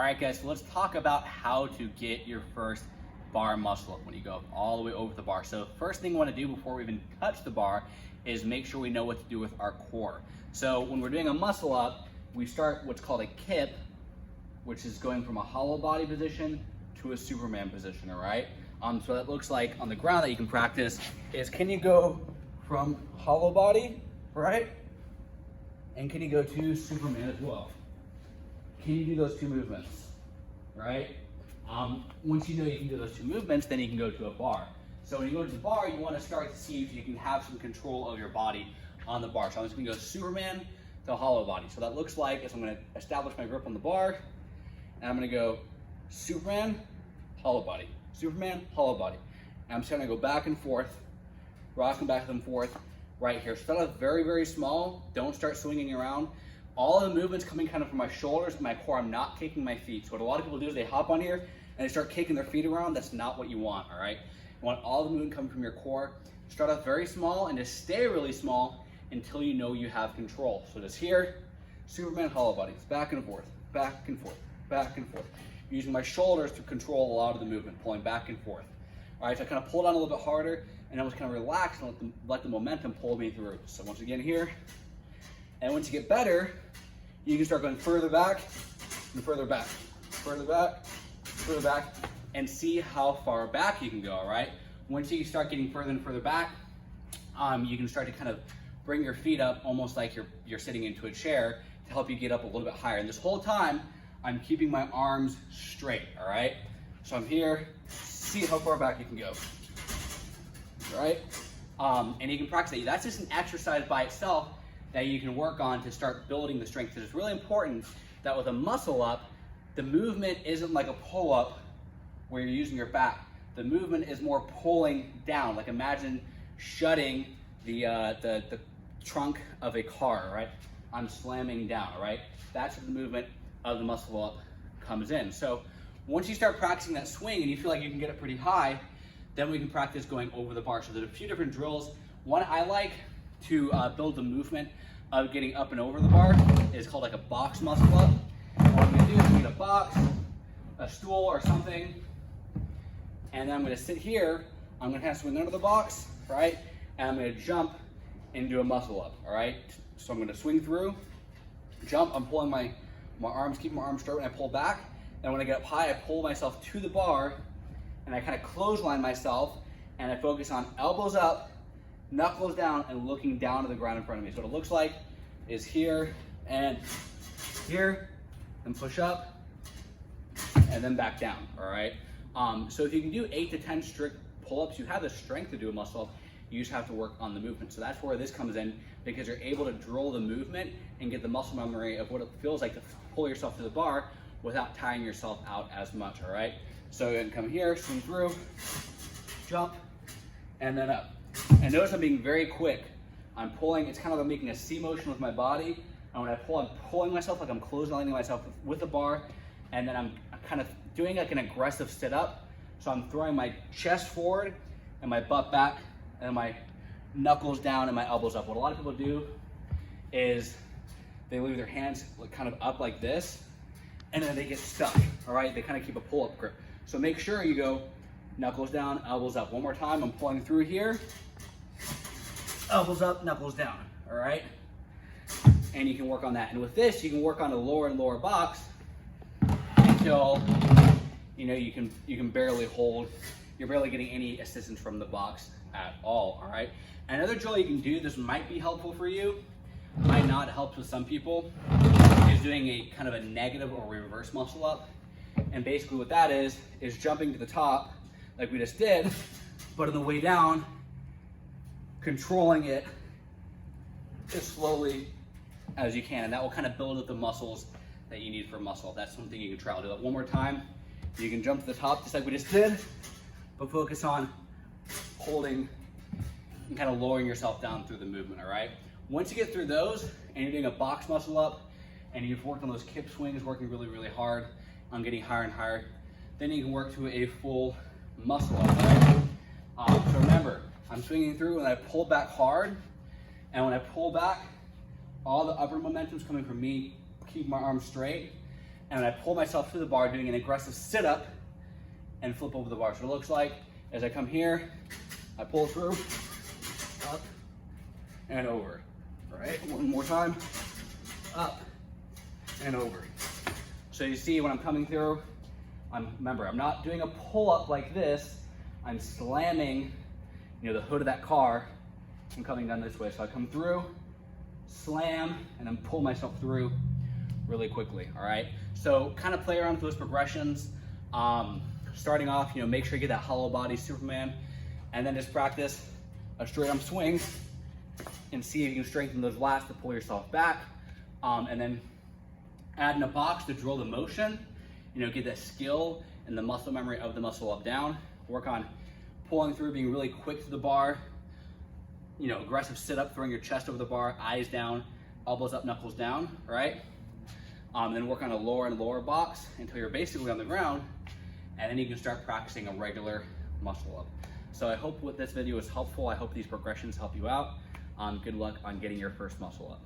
right, guys, so let's talk about how to get your first bar muscle up when you go up all the way over the bar. So first thing we want to do before we even touch the bar is make sure we know what to do with our core. So when we're doing a muscle up, we start what's called a kip, which is going from a hollow body position to a Superman position, all right? So that looks like on the ground that you can practice is, can you go from hollow body, right? And can you go to Superman as well? Can you do those two movements, right? Once you know you can do those two movements, then you can go to a bar. So when you go to the bar, you want to start to see if you can have some control of your body on the bar. So I'm just going to go Superman to hollow body. So that looks like is I'm going to establish my grip on the bar, and I'm going to go Superman, hollow body, Superman, hollow body. And I'm just going to go back and forth, rocking back and forth right here. Start off very, very small. Don't start swinging around. All of the movements coming kind of from my shoulders and my core. I'm not kicking my feet. So what a lot of people do is they hop on here and they start kicking their feet around. That's not what you want, all right? You want all the movement coming from your core. Start off very small and just stay really small until you know you have control. So just here, Superman hollow body, back and forth, back and forth, back and forth. Using my shoulders to control a lot of the movement, pulling back and forth. All right, so I kind of pull down a little bit harder and then just kind of relax and let the momentum pull me through. So once again here, and once you get better, you can start going further back and further back, further back, further back, and see how far back you can go, all right? Once you start getting further and further back, you can start to kind of bring your feet up almost like you're sitting into a chair to help you get up a little bit higher. And this whole time, I'm keeping my arms straight, all right? So I'm here, see how far back you can go, all right? And you can practice that. That's just an exercise by itself that you can work on to start building the strength. Because it's really important that with a muscle up, the movement isn't like a pull up where you're using your back. The movement is more pulling down. Like imagine shutting the trunk of a car, right? I'm slamming down, all right? That's where the movement of the muscle up comes in. So once you start practicing that swing and you feel like you can get it pretty high, then we can practice going over the bar. So there's a few different drills. One I like to build the movement of getting up and over the bar is called like a box muscle up. And what I'm gonna do is get a box, a stool or something, and then I'm gonna sit here, I'm gonna kind of swing under the box, right? And I'm gonna jump into a muscle up, all right? So I'm gonna swing through, jump, I'm pulling my arms, keep my arms straight, and I pull back. And when I get up high, I pull myself to the bar, and I kind of clothesline myself, and I focus on elbows up, knuckles down, and looking down to the ground in front of me. So what it looks like is here, and push up, and then back down, all right? So if you can do 8 to 10 strict pull-ups, you have the strength to do a muscle up. You just have to work on the movement. So that's where this comes in, because you're able to drill the movement and get the muscle memory of what it feels like to pull yourself to the bar without tiring yourself out as much, all right? So you can come here, swing through, jump, and then up. And notice I'm being very quick. I'm pulling, it's kind of like I'm making a C motion with my body. And when I pull, I'm pulling myself like I'm clotheslining myself with the bar. And then I'm kind of doing like an aggressive sit up. So I'm throwing my chest forward and my butt back and my knuckles down and my elbows up. What a lot of people do is they leave their hands kind of up like this, and then they get stuck, all right? They kind of keep a pull-up grip. So make sure you go knuckles down, elbows up. One more time, I'm pulling through here. Elbows up, knuckles down, all right? And you can work on that. And with this, you can work on a lower and lower box until you can barely hold. You're barely getting any assistance from the box at all right? Another drill you can do, this might be helpful for you, might not help with some people, is doing a kind of a negative or reverse muscle up. And basically what that is jumping to the top like we just did, but on the way down, controlling it as slowly as you can, and that will kind of build up the muscles that you need for a muscle up. That's something you can try. I'll do that one more time. You can jump to the top just like we just did, but focus on holding and kind of lowering yourself down through the movement, all right? Once you get through those and you're doing a box muscle up and you've worked on those kip swings, working really, really hard on getting higher and higher, then you can work to a full muscle up, all right? So remember, I'm swinging through and I pull back hard, and when I pull back, all the upper momentum's coming from me, keep my arms straight, and I pull myself through the bar doing an aggressive sit up and flip over the bar. So it looks like as I come here, I pull through, up and over. All right, one more time, up and over. So you see when I'm coming through, remember, I'm not doing a pull up like this. I'm slamming, the hood of that car and coming down this way. So I come through, slam, and then pull myself through really quickly, all right? So kind of play around with those progressions. Starting off, make sure you get that hollow body Superman, and then just practice a straight arm swing and see if you can strengthen those lats to pull yourself back. And then add in a box to drill the motion, get that skill and the muscle memory of the muscle up down. Work on pulling through, being really quick to the bar, aggressive sit up, throwing your chest over the bar, eyes down, elbows up, knuckles down, right? Then work on a lower and lower box until you're basically on the ground, and then you can start practicing a regular muscle up. So I hope this video is helpful. I hope these progressions help you out. Good luck on getting your first muscle up.